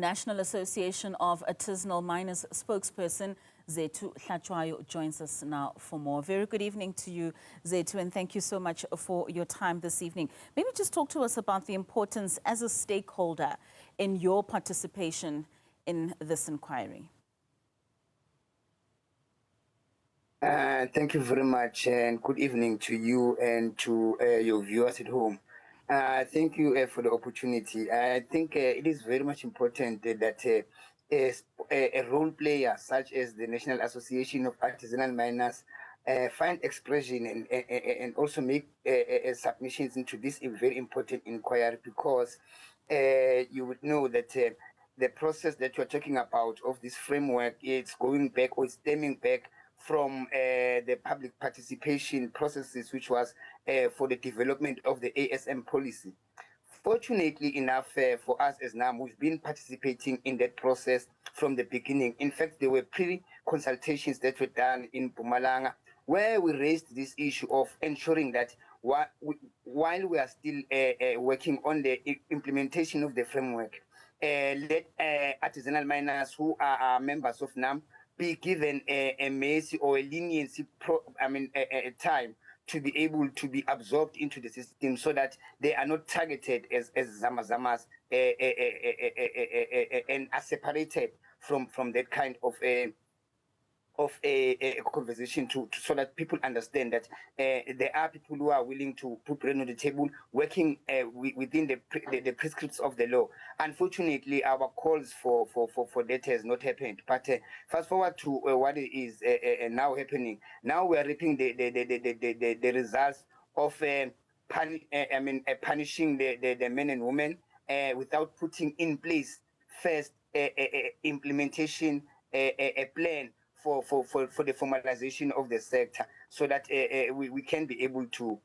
National Association of Artisanal Miners spokesperson Zethu Hlatshwayo joins us now for more. Very good evening to you, Zethu, and thank you so much for your time this evening. Maybe just talk to us about the importance as a stakeholder in your participation in this inquiry. Thank you very much, and good evening to you and to your viewers at home. Thank you for the opportunity. I think it is very much important that a role player such as the National Association of Artisanal Miners find expression and also make submissions into this very important inquiry, because you would know that the process that you're talking about of this framework, it's going back or stemming back from the public participation processes, which was for the development of the ASM policy. Fortunately enough for us as NAM, we've been participating in that process from the beginning. In fact, there were pre-consultations that were done in Mpumalanga, where we raised this issue of ensuring that while we are still working on the implementation of the framework, let artisanal miners who are members of NAM be given a mercy or a leniency a time to be able to be absorbed into the system, so that they are not targeted as zamas and are separated from that kind of a conversation so that people understand that there are people who are willing to put bread on the table, working within the prescripts of the law. Unfortunately, our calls for that has not happened. But fast forward to what is now happening. Now we are reaping the results of punishing the men and women without putting in place first implementation a plan for the formalization of the sector, so that we can be able to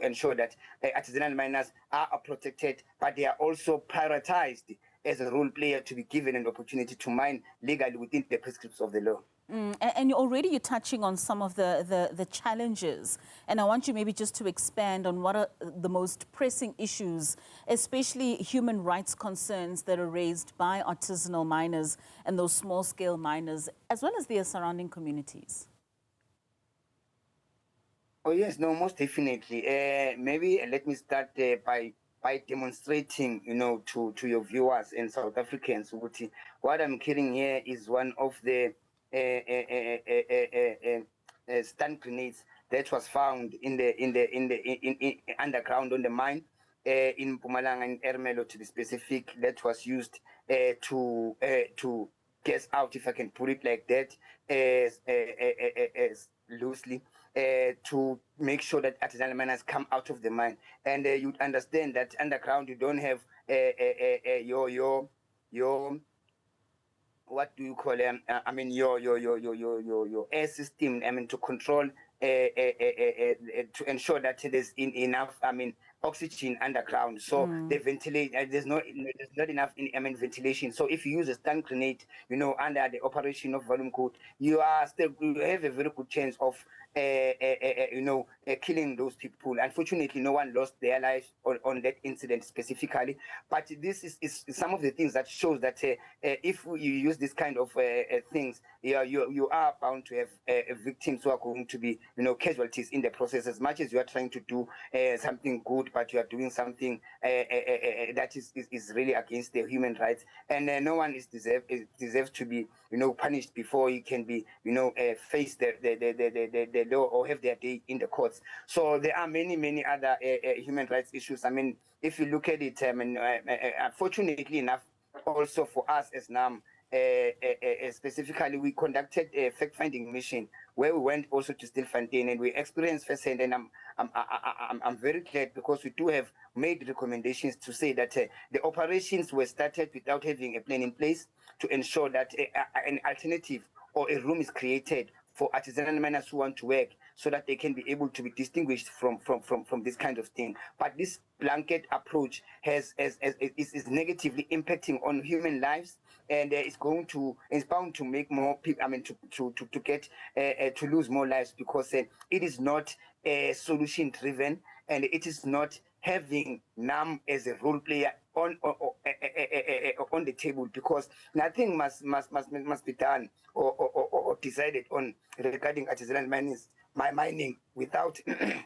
ensure that artisanal miners are protected, but they are also prioritized as a role player to be given an opportunity to mine legally within the prescripts of the law. And already you're touching on some of the challenges, and I want you maybe just to expand on what are the most pressing issues, especially human rights concerns that are raised by artisanal miners and those small-scale miners, as well as their surrounding communities. Oh yes, no, most definitely. Maybe let me start by demonstrating, to your viewers and South Africans, what I'm hearing here is one of the stun grenades that was found in underground on the mine in Mpumalanga and Ermelo, to be specific, that was used to gas out, if I can put it like that, as loosely, to make sure that artisanal miners come out of the mine. And you'd understand that underground you don't have your what do you call them? Your air system. To control, to ensure that there's enough. Oxygen underground. So the ventilate. There's not enough ventilation. So if you use a stun grenade, under the operation of Vala Umgodi, you have a very good chance of killing those people. Unfortunately, no one lost their lives on that incident specifically, but this is some of the things that shows that if you use this kind of things, you are bound to have victims who are going to be casualties in the process. As much as you are trying to do something good, but you are doing something that is really against the human rights, and no one deserves to be punished before he can be face the law or have their day in the courts. So there are many other human rights issues. If you look at it, unfortunately enough, also for us as NAM, specifically, we conducted a fact-finding mission where we went also to Stilfontein, and we experienced firsthand. And I'm very glad, because we do have made recommendations to say that the operations were started without having a plan in place to ensure that an alternative or a room is created for artisanal miners who want to work, so that they can be able to be distinguished from this kind of thing. But this blanket approach is negatively impacting on human lives, and is bound to make more people, to lose more lives, because it is not solution driven, and it is not having NAM as a role player on the table, because nothing must be done or decided on regarding artisanal mining without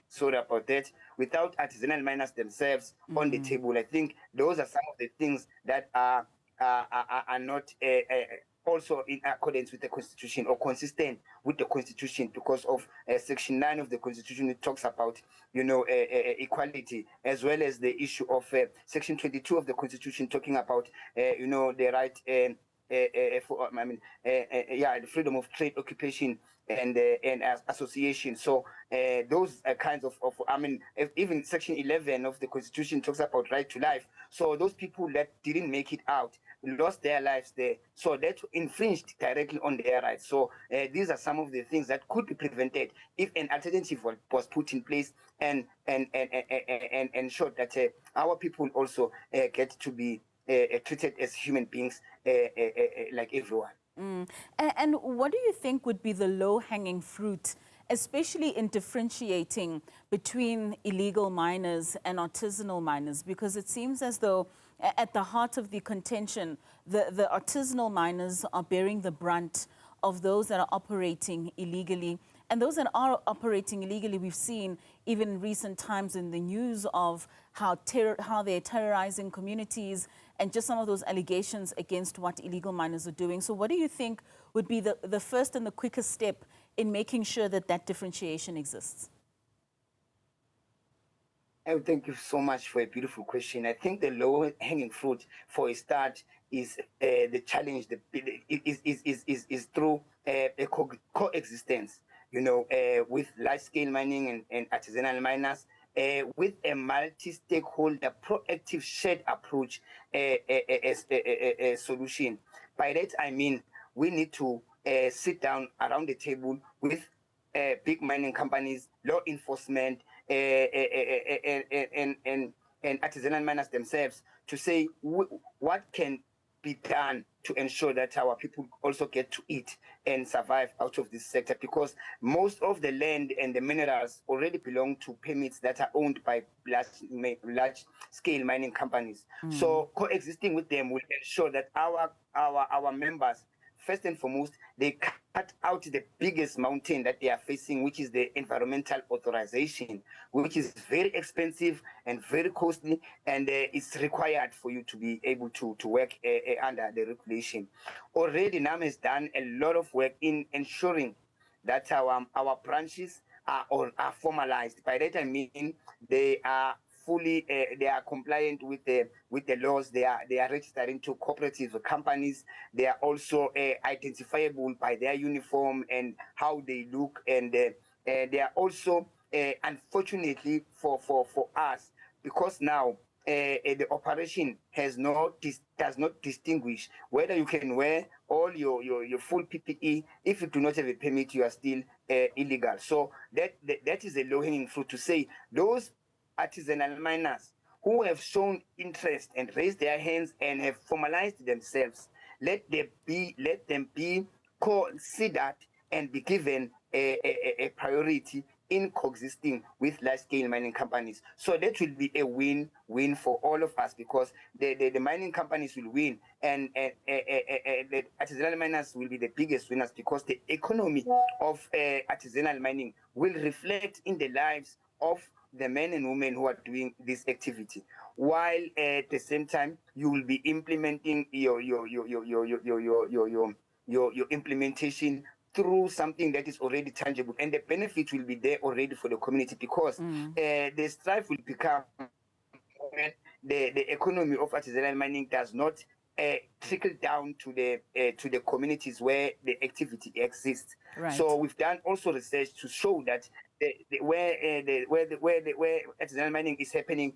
sorry about that, without artisanal miners themselves on the table. I think those are some of the things that are not also in accordance with the Constitution or consistent with the Constitution, because of Section 9 of the Constitution. It talks about, equality, as well as the issue of Section 22 of the Constitution talking about, the right the freedom of trade, occupation, and association. So those kinds of even Section 11 of the Constitution talks about right to life. So those people that didn't make it out lost their lives there, so that infringed directly on their rights. So these are some of the things that could be prevented if an alternative was put in place and ensured that our people also get to be treated as human beings like everyone. And what do you think would be the low-hanging fruit, especially in differentiating between illegal miners and artisanal miners? Because it seems as though at the heart of the contention, the artisanal miners are bearing the brunt of those that are operating illegally. And those that are operating illegally, we've seen even in recent times in the news of how they're terrorizing communities, and just some of those allegations against what illegal miners are doing. So what do you think would be the first and the quickest step in making sure that that differentiation exists? Thank you so much for a beautiful question. I think the low-hanging fruit for a start is the challenge. Is through a coexistence, with large-scale mining and artisanal miners, with a multi-stakeholder, proactive, shared approach as a solution. By that I mean we need to sit down around the table with big mining companies, law enforcement, and artisanal miners themselves, to say what can be done to ensure that our people also get to eat and survive out of this sector, because most of the land and the minerals already belong to permits that are owned by large scale mining companies. So coexisting with them will ensure that our members, first and foremost, they cut out the biggest mountain that they are facing, which is the environmental authorization, which is very expensive and very costly, and it's required for you to be able to work under the regulation. Already NAM has done a lot of work in ensuring that our branches are formalized. By that I mean they are fully they are compliant with the laws. They are registering to cooperative companies. They are also identifiable by their uniform and how they look, and they are also unfortunately for us, because now the operation does not distinguish whether you can wear all your full PPE. If you do not have a permit, you are still illegal. So that is a low-hanging fruit, to say those artisanal miners who have shown interest and raised their hands and have formalized themselves, let them be considered and be given a priority in coexisting with large-scale mining companies. So that will be a win-win for all of us, because the mining companies will win, and the artisanal miners will be the biggest winners, because the economy of artisanal mining will reflect in the lives of the men and women who are doing this activity, while at the same time you will be implementing your implementation through something that is already tangible, and the benefit will be there already for the community, because the strife will become when the economy of artisanal mining does not trickle down to the communities where the activity exists. Right. So we've done also research to show that where artisanal mining is happening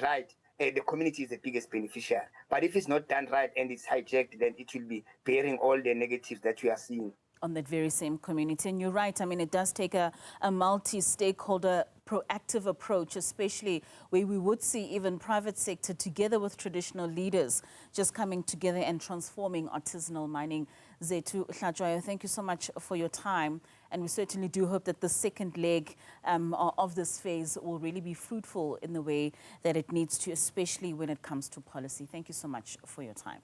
right, the community is the biggest beneficiary. But if it's not done right and it's hijacked, then it will be bearing all the negatives that we are seeing on that very same community. And you're right, I mean, it does take a multi-stakeholder proactive approach, especially where we would see even private sector together with traditional leaders just coming together and transforming artisanal mining. Zethu Hlatshwayo, thank you so much for your time. And we certainly do hope that the second leg of this phase will really be fruitful in the way that it needs to, especially when it comes to policy. Thank you so much for your time.